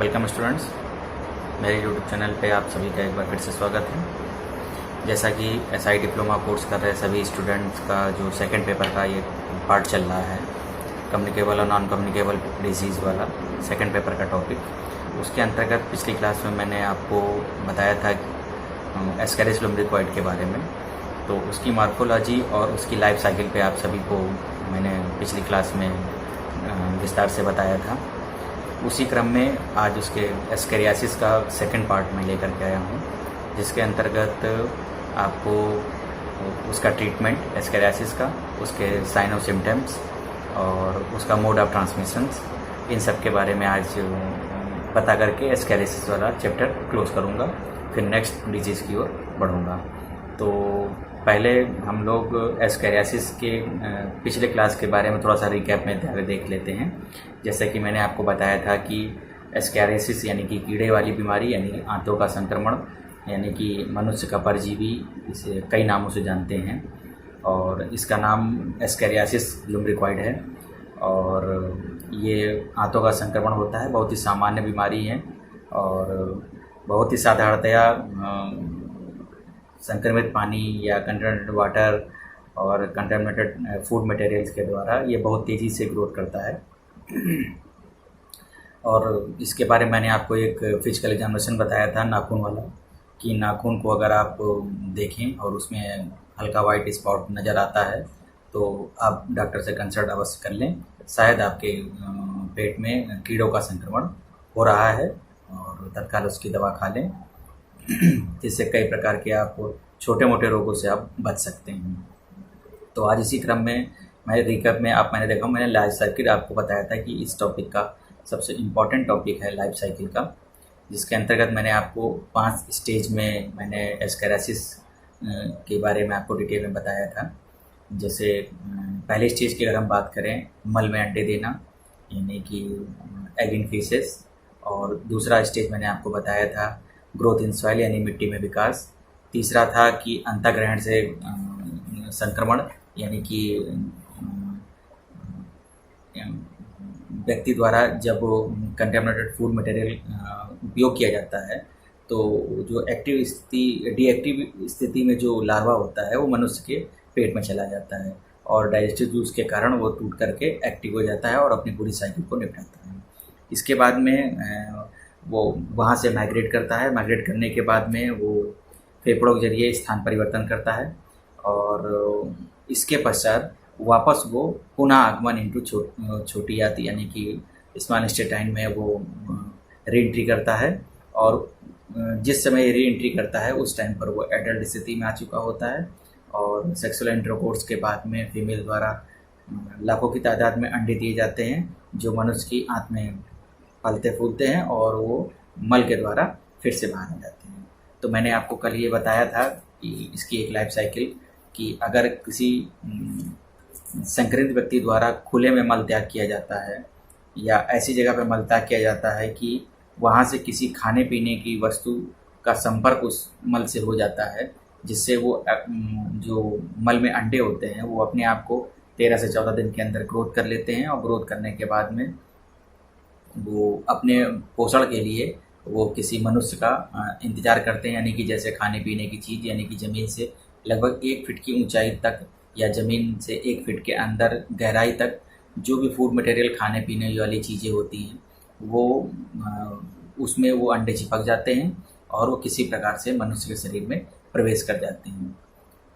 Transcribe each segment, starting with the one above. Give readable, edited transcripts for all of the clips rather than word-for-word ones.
Welcome students, मेरे YouTube channel पे आप सभी का एक बार फिर से स्वागत है। जैसा कि एसआई डिप्लोमा कोर्स कर रहे सभी स्टूडेंट्स का जो सेकंड पेपर का ये पार्ट चल रहा है, कम्युनिकेबल और नॉन कम्युनिकेबल डिजीज़ वाला सेकंड पेपर का टॉपिक, उसके अंतर्गत पिछली क्लास में मैंने आपको बताया था एस्केरिस लुम्ब्रिकॉइड के बारे में। तो उसकी मॉर्फोलॉजी और उसकी लाइफ साइकिल पे आप सभी को मैंने पिछली क्लास में विस्तार से बताया था। उसी क्रम में आज उसके एस्केरियासिस का सेकंड पार्ट में लेकर के आया हूँ, जिसके अंतर्गत आपको उसका ट्रीटमेंट एस्केरियासिस का, उसके साइन और सिम्टम्स और उसका मोड ऑफ ट्रांसमिशंस, इन सब के बारे में आज पता करके एस्केरियासिस वाला चैप्टर क्लोज करूँगा, फिर नेक्स्ट डिजीज़ की ओर बढ़ूँगा। तो पहले हम लोग एस्केरियासिस के पिछले क्लास के बारे में थोड़ा सा रिकैप में देख लेते हैं। जैसे कि मैंने आपको बताया था कि एस्केरियासिस यानी कि कीड़े वाली बीमारी, यानी आंतों का संक्रमण, यानी कि मनुष्य का परजीवी, इसे कई नामों से जानते हैं और इसका नाम एस्केरियासिस लुम्ब्रिकॉइड है। और ये आंतों का संक्रमण होता है, बहुत ही सामान्य बीमारी है और बहुत ही साधारणतया संक्रमित पानी या कंटामिनेटेड वाटर और कंटामिनेटेड फूड मटेरियल्स के द्वारा ये बहुत तेज़ी से ग्रोथ करता है। और इसके बारे में मैंने आपको एक फिजिकल एग्जामिनेशन बताया था नाखून वाला, कि नाखून को अगर आप देखें और उसमें हल्का वाइट स्पॉट नज़र आता है तो आप डॉक्टर से कंसल्ट अवश्य कर लें। शायद आपके पेट में कीड़ों का संक्रमण हो रहा है और तत्काल उसकी दवा खा लें, जिससे कई प्रकार के आप छोटे मोटे रोगों से आप बच सकते हैं। तो आज इसी क्रम में मैं रिकैप में मैंने देखा, मैंने लाइफ साइकिल आपको बताया था कि इस टॉपिक का सबसे इम्पॉर्टेंट टॉपिक है लाइफ साइकिल का, जिसके अंतर्गत मैंने आपको 5 स्टेज में मैंने एस्केरियासिस के बारे में आपको डिटेल में बताया था। जैसे पहले स्टेज की अगर हम बात करें, मल में अंडे देना यानी कि एग इन फीसेस, और दूसरा स्टेज मैंने आपको बताया था ग्रोथ इन सॉइल यानी मिट्टी में विकास। तीसरा था कि अंतःग्रहण से संक्रमण, यानी कि व्यक्ति द्वारा जब कंटेमिनेटेड फूड मटेरियल उपयोग किया जाता है तो जो एक्टिव स्थिति डीएक्टिव स्थिति में जो लार्वा होता है वो मनुष्य के पेट में चला जाता है और डाइजेस्टिव जूस के कारण वो टूट करके एक्टिव हो जाता है और अपनी पूरी साइकिल को निपटाता है। इसके बाद में वो वहाँ से माइग्रेट करता है। माइग्रेट करने के बाद में वो फेफड़ों के जरिए स्थान परिवर्तन करता है और इसके पश्चात वापस वो पुनः आगमन इंटू छोटी आती यानी कि स्मॉल इंटेस्टाइन में वो री एंट्री करता है। और जिस समय री एंट्री करता है उस टाइम पर वो एडल्ट स्थिति में आ चुका होता है और सेक्सुअल इंटरकोर्स के बाद में फीमेल द्वारा लाखों की तादाद में अंडे दिए जाते हैं, जो मनुष्य की आंत में फलते फूलते हैं और वो मल के द्वारा फिर से बाहर आ जाते हैं। तो मैंने आपको कल ये बताया था कि इसकी एक लाइफ साइकिल, कि अगर किसी संक्रमित व्यक्ति द्वारा खुले में मल त्याग किया जाता है या ऐसी जगह पर मल त्याग किया जाता है कि वहाँ से किसी खाने पीने की वस्तु का संपर्क उस मल से हो जाता है, जिससे वो जो मल में अंडे होते हैं वो अपने आप को 13 से 14 दिन के अंदर ग्रोथ कर लेते हैं और ग्रोथ करने के बाद में वो अपने पोषण के लिए वो किसी मनुष्य का इंतज़ार करते हैं, यानी कि जैसे खाने पीने की चीज़, यानी कि ज़मीन से लगभग 1 फीट की ऊंचाई तक या ज़मीन से 1 फीट के अंदर गहराई तक जो भी फूड मटेरियल खाने पीने वाली चीज़ें होती हैं वो उसमें वो अंडे चिपक जाते हैं और वो किसी प्रकार से मनुष्य के शरीर में प्रवेश कर जाते हैं।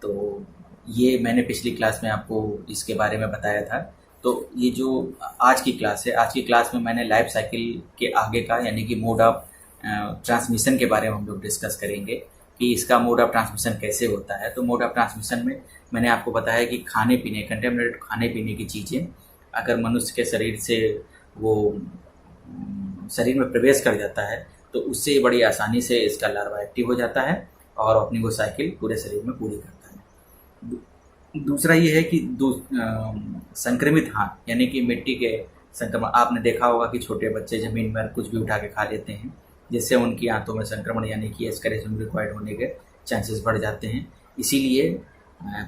तो ये मैंने पिछली क्लास में आपको इसके बारे में बताया था। तो ये जो आज की क्लास है, आज की क्लास में मैंने लाइफ साइकिल के आगे का यानी कि मोड ऑफ ट्रांसमिशन के बारे में हम लोग डिस्कस करेंगे कि इसका मोड ऑफ ट्रांसमिशन कैसे होता है। तो मोड ऑफ ट्रांसमिशन में मैंने आपको बताया कि खाने पीने, कंटेमिनेटेड खाने पीने की चीज़ें अगर मनुष्य के शरीर से वो शरीर में प्रवेश कर जाता है तो उससे बड़ी आसानी से इसका लार्वा एक्टिव हो जाता है और अपनी वो साइकिल पूरे शरीर में पूरी करता है। दूसरा ये है कि संक्रमित हाथ, यानी कि मिट्टी के संक्रमण। आपने देखा होगा कि छोटे बच्चे ज़मीन पर कुछ भी उठा के खा लेते हैं, जिससे उनकी आंतों में संक्रमण यानी कि एस्केरियासिस लुम्ब्रिकॉइड होने के चांसेस बढ़ जाते हैं। इसीलिए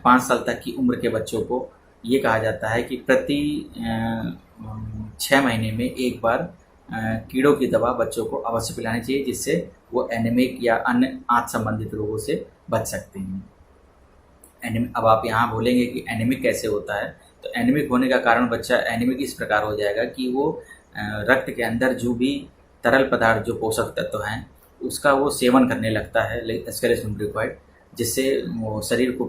5 साल तक की उम्र के बच्चों को ये कहा जाता है कि प्रति 6 महीने में एक बार कीड़ों की दवा बच्चों को अवश्य पिलानी चाहिए, जिससे वो एनीमिक या अन्य आंत संबंधित रोगों से बच सकते हैं। अब आप यहाँ बोलेंगे कि एनीमिक कैसे होता है, तो एनीमिक होने का कारण बच्चा एनीमिक इस प्रकार हो जाएगा कि वो रक्त के अंदर जो भी तरल पदार्थ, जो पोषक तत्व हैं, उसका वो सेवन करने लगता है एस्केरिस निम्फोइड, जिससे वो शरीर को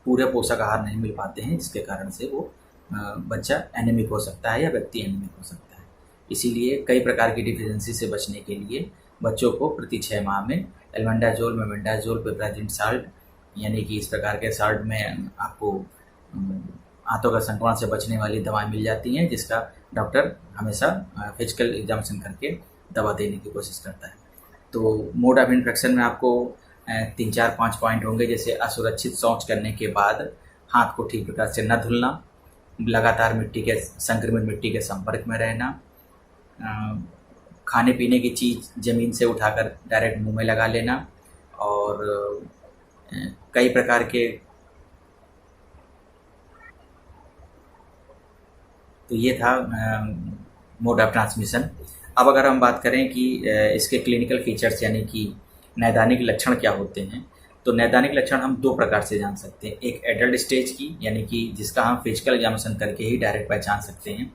पूरे पोषक आहार नहीं मिल पाते हैं, जिसके कारण से वो बच्चा एनीमिक हो सकता है या व्यक्ति एनीमिक हो सकता है। इसीलिए कई प्रकार की डिफिशियंसी से बचने के लिए बच्चों को प्रति 6 माह में एल्बेंडाजोल, मेबेंडाजोल, पिपराजिन साल्ट, यानी कि इस प्रकार के साल्ट में आपको आंतों का संक्रमण से बचने वाली दवाएं मिल जाती हैं, जिसका डॉक्टर हमेशा फिजिकल एग्जामिनेशन करके दवा देने की कोशिश करता है। तो मोड ऑफ इन्फेक्शन में आपको 3, 4, 5 पॉइंट होंगे, जैसे असुरक्षित शौच करने के बाद हाथ को ठीक प्रकार से न धुलना, लगातार संक्रमित मिट्टी के संपर्क में रहना, खाने पीने की चीज़ ज़मीन से उठाकर डायरेक्ट मुंह में लगा लेना, और कई प्रकार के, तो ये था मोड ऑफ ट्रांसमिशन। अब अगर हम बात करें कि इसके क्लिनिकल फीचर्स यानी कि नैदानिक लक्षण क्या होते हैं, तो नैदानिक लक्षण हम 2 प्रकार से जान सकते हैं। एक एडल्ट स्टेज की, यानी कि जिसका हम फिजिकल एग्जामिनेशन करके ही डायरेक्ट पहचान सकते हैं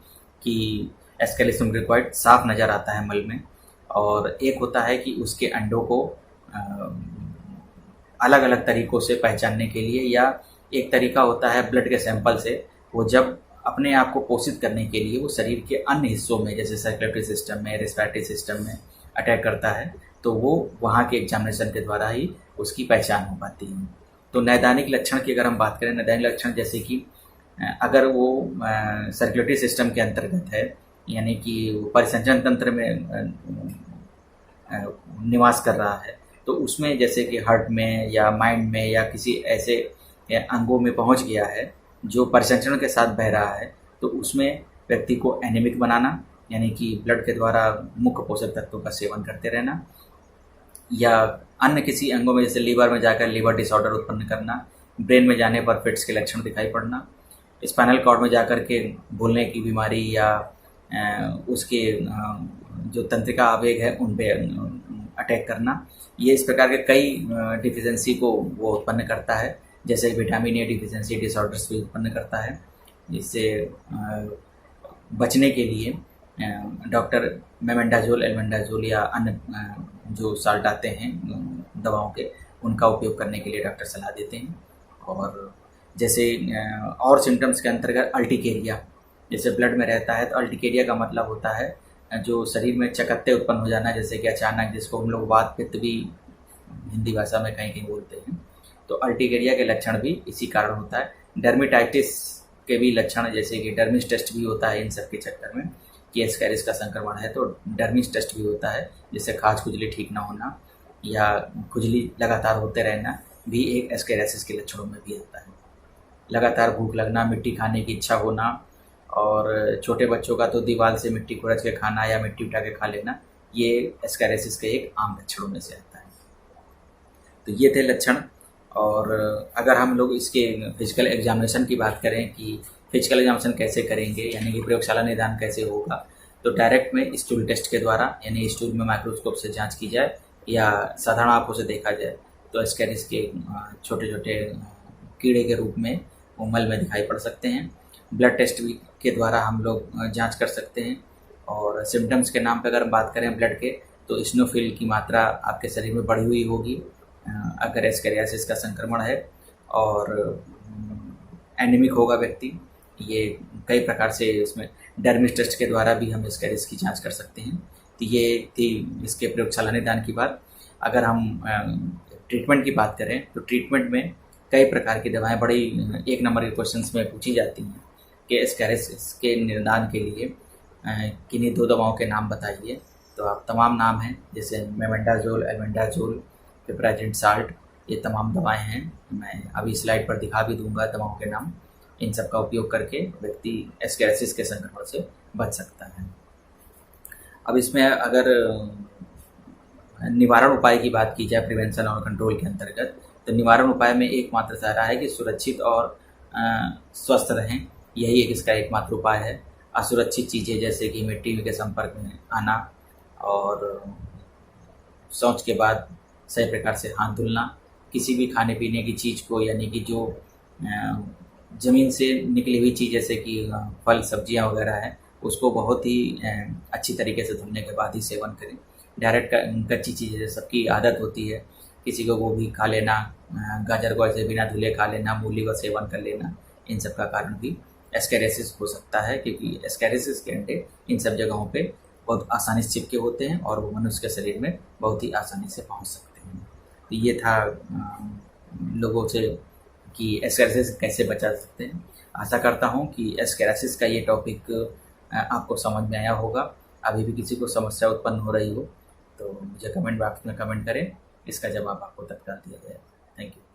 कि एस्केरिस निम्फोइड साफ नज़र आता है मल में, और एक होता है कि उसके अंडों को अलग अलग तरीक़ों से पहचानने के लिए, या एक तरीका होता है ब्लड के सैंपल से, वो जब अपने आप को पोषित करने के लिए वो शरीर के अन्य हिस्सों में, जैसे सर्कुलेटरी सिस्टम में, रेस्पिरेटरी सिस्टम में अटैक करता है, तो वो वहाँ के एग्जामिनेशन के द्वारा ही उसकी पहचान हो पाती है। तो नैदानिक लक्षण की अगर हम बात करें, नैदानिक लक्षण जैसे कि अगर वो सर्कुलेटरी सिस्टम के अंतर्गत है, यानी कि परिसंचरण तंत्र में निवास कर रहा है, तो उसमें जैसे कि हार्ट में या माइंड में या किसी ऐसे अंगों में पहुंच गया है जो परिसंचरण के साथ बह रहा है, तो उसमें व्यक्ति को एनीमिक बनाना, यानी कि ब्लड के द्वारा मुख्य पोषक तत्वों का सेवन करते रहना, या अन्य किसी अंगों में जैसे लीवर में जाकर लीवर डिसऑर्डर उत्पन्न करना, ब्रेन में जाने पर फिट्स के लक्षण दिखाई पड़ना, स्पाइनल कॉर्ड में जाकर के भूलने की बीमारी या उसके जो तंत्रिका आवेग है उन पे अटैक करना, ये इस प्रकार के कई डिफिशियंसी को वो उत्पन्न करता है। जैसे विटामिन ए डिफिशियंसी डिसऑर्डर्स भी उत्पन्न करता है। जिससे बचने के लिए डॉक्टर मेबेंडाजोल, एल्बेंडाजोल या अन्य जो साल्ट आते हैं दवाओं के, उनका उपयोग करने के लिए डॉक्टर सलाह देते हैं। और जैसे और सिम्टम्स के अंतर्गत अर्टिकेरिया, जैसे ब्लड में रहता है, तो अर्टिकेरिया का मतलब होता है जो शरीर में चकत्ते उत्पन्न हो जाना, जैसे कि अचानक, जिसको हम लोग वात पित्त भी हिंदी भाषा में कहीं कहीं बोलते हैं। तो अर्टिकेरिया के लक्षण भी इसी कारण होता है। डर्मेटाइटिस के भी लक्षण, जैसे कि डर्मिस टेस्ट भी होता है इन सब के चक्कर में कि एस्केरिस का संक्रमण है, तो डर्मिस टेस्ट भी होता है, जिससे खाज खुजली ठीक ना होना या खुजली लगातार होते रहना भी एक एस्केरियासिस के लक्षणों में भी आता है। लगातार भूख लगना, मिट्टी खाने की इच्छा होना, और छोटे बच्चों का तो दीवार से मिट्टी खुरच के खाना या मिट्टी उठा के खा लेना, ये एस्केरियासिस के एक आम लक्षणों में से आता है। तो ये थे लक्षण। और अगर हम लोग इसके फिजिकल एग्जामिनेशन की बात करें कि फिजिकल एग्जामिनेशन कैसे करेंगे, यानी कि प्रयोगशाला निदान कैसे होगा, तो डायरेक्ट में स्टूल टेस्ट के द्वारा, यानी स्टूल में माइक्रोस्कोप से जांच की जाए या साधारण आंखों से देखा जाए, तो एस्केरिस के छोटे छोटे कीड़े के रूप में मल में दिखाई पड़ सकते हैं। ब्लड टेस्ट के द्वारा हम लोग जांच कर सकते हैं। और सिम्टम्स के नाम पर अगर बात करें ब्लड के, तो इस्नोफिल की मात्रा आपके शरीर में बढ़ी हुई होगी अगर एस्केरियासिस का संक्रमण है, और एनीमिक होगा व्यक्ति। ये कई प्रकार से इसमें डर्मिस टेस्ट के द्वारा भी हम एस्केरियासिस की जांच कर सकते हैं। तो ये थी इसके प्रयोगशाला निदान की बात। अगर हम ट्रीटमेंट की बात करें, तो ट्रीटमेंट में कई प्रकार की दवाएं बड़ी 1 नंबर के क्वेश्चंस में पूछी जाती हैं कि एस्केरियासिस के निदान के लिए किन्हीं 2 दवाओं के नाम बताइए। तो आप तमाम नाम हैं, जैसे मेबेंडाजोल, एल्बेंडाजोल, पिपराजिन साल्ट, ये तमाम दवाएं हैं। मैं अभी स्लाइड पर दिखा भी दूंगा दवाओं के नाम। इन सब का उपयोग करके व्यक्ति एस्केरियासिस के संक्रमण से बच सकता है। अब इसमें अगर निवारण उपाय की बात की जाए प्रिवेंशन और कंट्रोल के अंतर्गत, तो निवारण उपाय में एकमात्र सहारा है कि सुरक्षित और स्वस्थ रहें, यही इसका एकमात्र उपाय है। असुरक्षित चीज़ें जैसे कि मिट्टी के संपर्क में आना और शौच के बाद सही प्रकार से हाथ धुलना, किसी भी खाने पीने की चीज़ को यानी कि जो ज़मीन से निकली हुई चीज़ जैसे कि फल सब्जियां वगैरह हैं उसको बहुत ही अच्छी तरीके से धुलने के बाद ही सेवन करें। डायरेक्ट कच्ची चीज़ें जैसे सबकी आदत होती है, किसी को गोभी खा लेना, गाजर को ऐसे बिना धुले खा लेना, मूली का सेवन कर लेना, इन सब का कारण भी एस्केरेसिस हो सकता है, क्योंकि एस्केरेसिस के अंडे इन सब जगहों पे बहुत आसानी से चिपके होते हैं और वो मनुष्य के शरीर में बहुत ही आसानी से पहुंच सकते हैं। तो ये था लोगों से कि एस्केरेसिस कैसे बचा सकते हैं। आशा करता हूँ कि एस्केरेसिस का ये टॉपिक आपको समझ में आया होगा। अभी भी किसी को समस्या उत्पन्न हो रही हो तो मुझे कमेंट बॉक्स में कमेंट करें, इसका जवाब आपको तत्काल दिया जाएगा। Thank you.